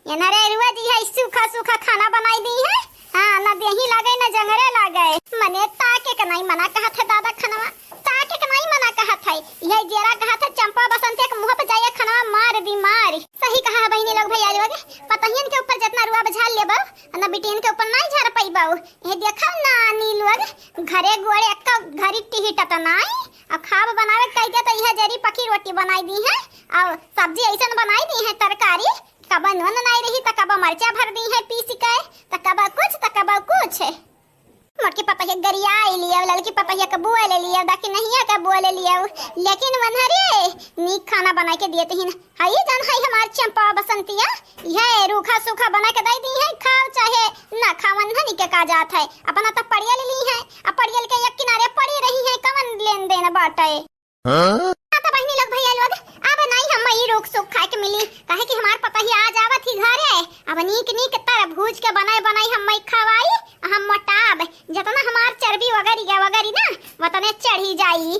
ये नरेरुआ जी है सूखा सूखा खाना बनाई दी है। हाँ ना देही लागे ना जंगरे लागे। मने ताके के नहीं मना कहा था दादा खनवा, ताके के नहीं मना कहा था। ये जेरा कहा था चंपा बसंती के मुंह पे जाइए खनवा मार दी मार। सही कहा है बहनी लोग भैया लोग, पतहियन के ऊपर जितना रुआ बझाल लेबो ना बिटियन के ऊपर नहीं झाड़ पाइबो। ये देखा ना नी लोग घरे गोड़े अक्का घरी टिहिट त नहीं अब खाब बनावे कह दे तो यह जरी पकी रोटी बनाई दी है और सब्जी ऐसा बनाई दी है तरकारी कबा नून नहीं रही त कबा मरचा भर दी है पीस के त कबा कुछ मोटके पपैया गरिया लिया लड़की पपैया का बुआ ले लिया बाकी नहीं का बुआ ले लिया लेकिन वनहरे नीक खाना बना के दिए थे हाई जान हाई हमार चंपा बसंतिया यह रूखा सूखा बना के दे दी है खाओ चाहे ना खावन हनी के का जात है अपना तो पड़िया ले ली है अब पड़ियल के एक किनारे पड़ी रही है कवन लेन देन बाटे तो बहनी लोग भैया लोग अब नहीं हम ई रोक सुख खाए के मिली काहे कि हमार पता ही आज आवत ही घरे अब नीक नीक तरह भूज के बनाई हम मई खवाई हम मोटाब जतना हमार चर्बी वगैरह ना वतने चढ़ी जाई।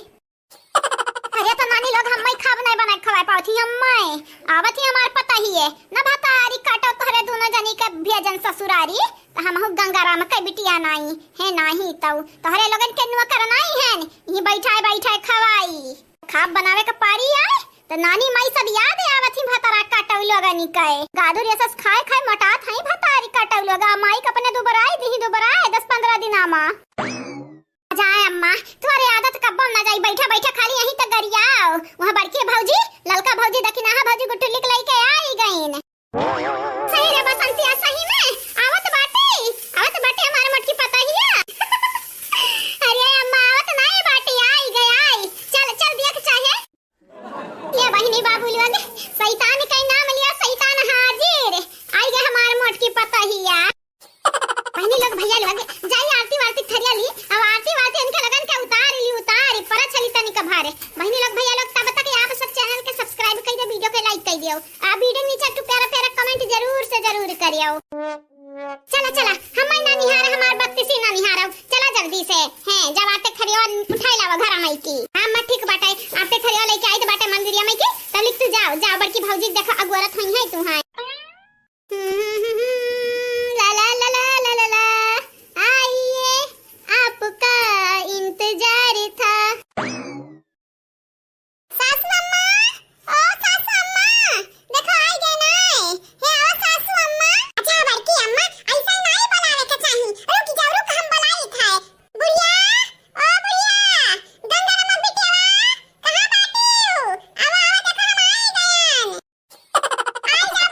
अरे तो नानी लोग हम मई खाब नहीं बनाए खवाए पावती हम मई आवत ही हमार पता ही है ना भतारी काटो तोहरे दोनों जनी के भेजन ससुरारी त हम गंगाराम के बिटिया नहीं है नहीं तोहरे लोगन के नुआ कर नहीं है ये बैठाए खवाई खाब बनावे का पारी आए तो नानी माई सब याद है आवत ही भतारा काटौ लोगा निकाय गादुर ऐसा खाए मटात हई भतारी काटौ लोगा माई का अपने दुबराई 10-15 दिन आमा जाए अम्मा तुम्हारी आदत कब ना जाई बैठा खाली यहीं तक गरियाओ वहां बड़के भौजी ललका भौजी दकिनाहा भौजी गुट्टुली के लेके आई गईन सही रे बसंतिया सही में आवत बाटे हमारे मटकी पता ही है अरे अम्मा आवत नहीं बाटे आई चल देख चाहे ये बहनी बाबू लोग शैतान का नाम लिया शैतान हाजिर आई गए हमारे मोटकी पता ही है बहनी लोग भैया लोग जाई आरती वारती थरिया ली अब आरती इनके लगन के उतारी पर चली तनी का भारे बहनी लोग भैया लोग तब तक आप सब चैनल के सब्सक्राइब कर दो वीडियो के लाइक कर दियो आ वीडियो नीचे तो प्यारा कमेंट जरूर करियो चला हम ना निहार हमार बत्ती से ना निहार चला जल्दी से हैं जब आटे खरियो उठाई लावा घर मई की हां मैं ठीक बाटे आटे खरियो लेके आई तो बाटे मंदिरिया मई की तब लिख तू जाओ बड़की भौजी देखा अगवरत हई है तू हां ला ला ला ला ला ला आइए आपका इंतजार था सास मम्मा ओ सास मम्मा देखो आई गए ना हे ओ सास मम्मा अच्छा बड़की अम्मा ऐसा नहीं बनावे के चाहिए रुक हम बनाई था बुढ़िया ओ बुढ़िया गंगाराम बिटिया कहां बाटी हो अब आओ देखो हम आई गए आई जा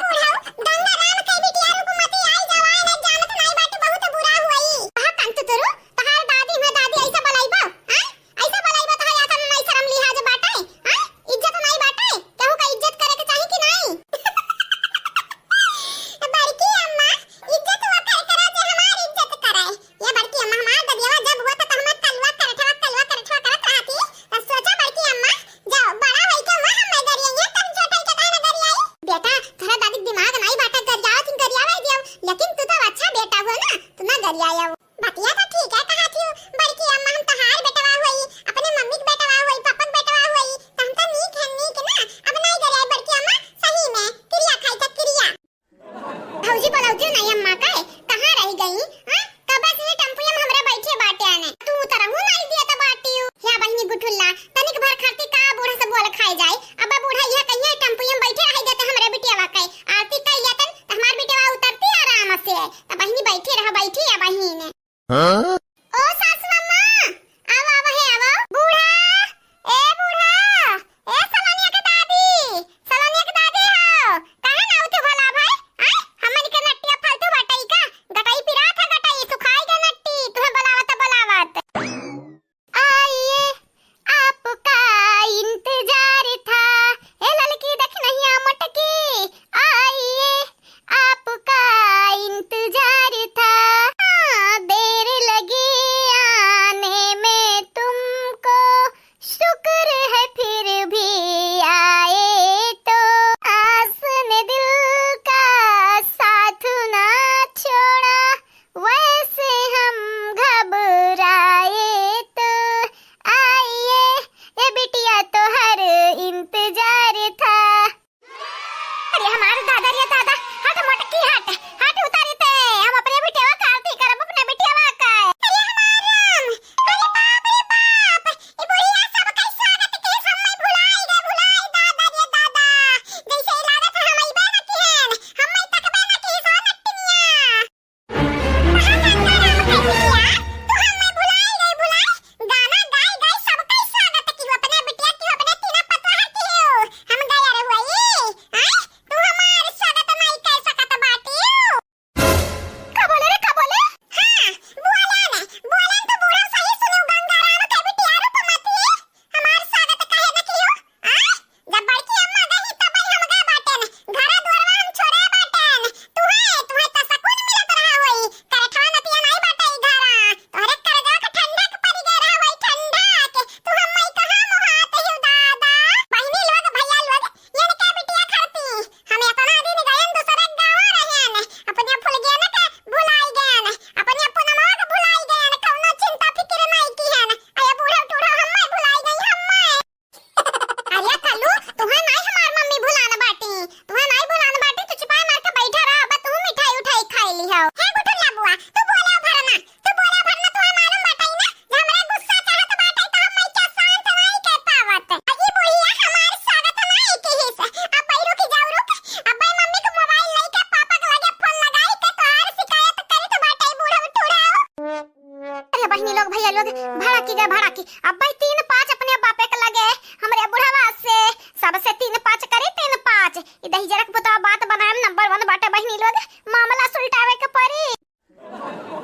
है बहनी लोग भैया लोग भाड़ा की गए भाड़ा की। अब भाई 3-5 अपने बापे के लगे हमरे बुढ़ावा से सबसे 3-5 करे 3-5 ई दही जरक बता बात बनाए नंबर 1 बाटे बहनी लोग मामला सुलटावे के परी।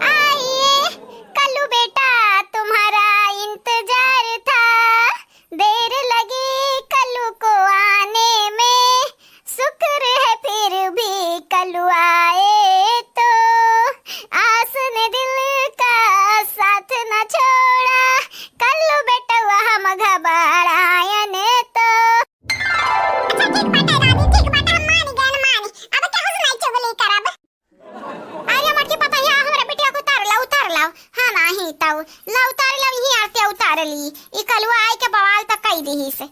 आइए कल्लू बेटा तुम्हारा इंतजार था, देर लगी कल्लू को आने में, शुक्र है फिर भी कल्लू आए तो, आस ने दिल का साथ न छोड़ा, कल्लू बेटा हम घबरायन तो। अच्छा ठीक बात है दादी, ठीक बात हम मान गए न मानी, अब क्या हो सुनाई चुगली करब। अरे मटकी पता है हमरा बिटिया को उतार लाओ हां नहीं ताऊ ला उतार ला ही आते उतार ली ई कलवा आई के बवाल तक कई दी से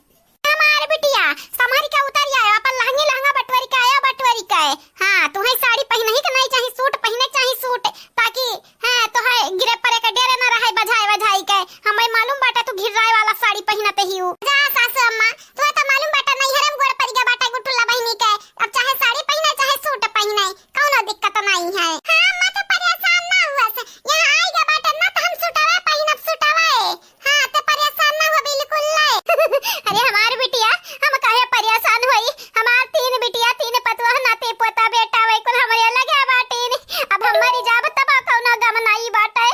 हमारे बिटिया समारी का उतार आया अपन लहंगा बटवरी का आया बटवरी का है। हां तुम्हें साड़ी पहने ही के नहीं चाहिए सूट पहने चाहिए सूट ताकि हां तो है गिरे परे का डेरे न रहे बजाई के हमें मालूम बाटा तू घिराए वाला साड़ी पहनते ही हो जा सासू अम्मा तुम्हें तो मालूम बाटा नहीं हरम गोड़ पर गया बाटा गुटुला बहनी के अब चाहे साड़ी पहने चाहे सूट पहने कौनो दिक्कत नहीं है। हां अम्मा तो परेशान ना हुआ से यहां आएगा बाटा ना तो हम सुटावा पहनब सुटावाए। हां तो परेशान ना हो बिल्कुल ले अरे हमार बिटिया हम काहे परेशान होई हमार 3 बिटिया 3 पतवा नाते पोता बेटा वही कुल हमरे लगे बाटे अब हमारी जाब तब कौनो गम नहीं बाटे।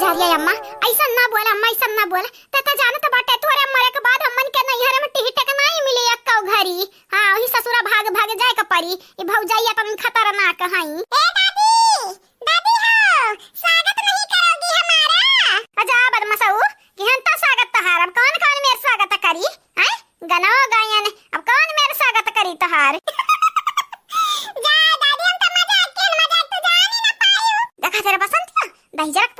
जारिया अम्मा ऐसा ना बोल अम्मा ऐसा ना बोल तता जानत बाटे तोरे मरे के बाद हमन के नैहर में टिहट के नहीं मिले एकौ घरी। हां वही ससुरा भाग जाए के परी ई भौजाइया तन खतरनाक हई। ए दादी हो स्वागत नहीं करोगी हमारा अजा बदमसऊ केहन तो स्वागत तहार अब कौन मेरे स्वागत करी हैं गनो गायन अब कौन मेरे स्वागत करी तहार जा दादी हम तो मजाक तो जान ही ना पायो देखा तेरे बसंत दही जरक